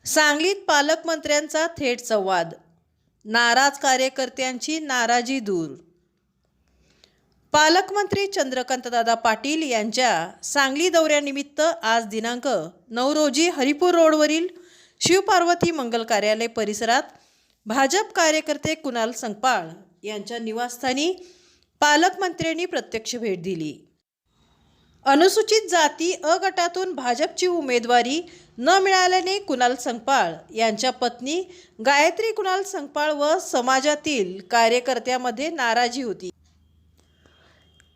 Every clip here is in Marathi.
सांगलीत पालकमंत्र्यांचा थेट संवाद, नाराज कार्यकर्त्यांची नाराजी दूर। पालकमंत्री चंद्रकांतदादा पाटील यांच्या सांगली दौऱ्यानिमित्त आज दिनांक 9 रोजी हरिपूर रोडवरील शिवपार्वती मंगल कार्यालय परिसरात भाजप कार्यकर्ते कुणाल संगपाळ यांच्या निवासस्थानी पालकमंत्र्यांनी प्रत्यक्ष भेट दिली। अनुसूचित जाती अ गटातून भाजपची उमेदवारी न मिळाल्याने कुणाल संगपाळ यांच्या पत्नी गायत्री कुणाल संगपाळ व समाजातील कार्यकर्त्यांमध्ये नाराजी होती।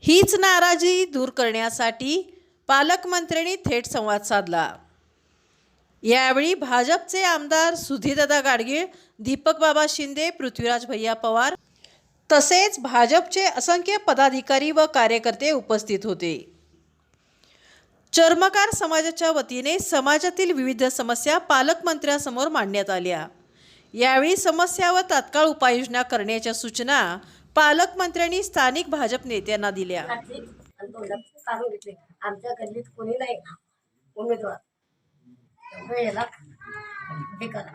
हीच नाराजी दूर करण्यासाठी पालकमंत्र्यांनी थेट संवाद साधला। यावेळी भाजपचे आमदार सुधीरदादा गाडगीळ, दीपक बाबा शिंदे, पृथ्वीराज भैया पवार तसेच भाजपचे असंख्य पदाधिकारी व कार्यकर्ते उपस्थित होते। चर्मकार समाजाच्या वतीने समाजातील विविध समस्या पालकमंत्र्यांसमोर मांडण्यात आल्या। यावेळी समस्यावर तात्काळ उपाययोजना करण्याच्या सूचना पालकमंत्र्यांनी स्थानिक भाजप नेत्यांना दिल्या। आमच्या गल्लीत कोणी नाही उमेदवार, त्यामुळे याला हे करा।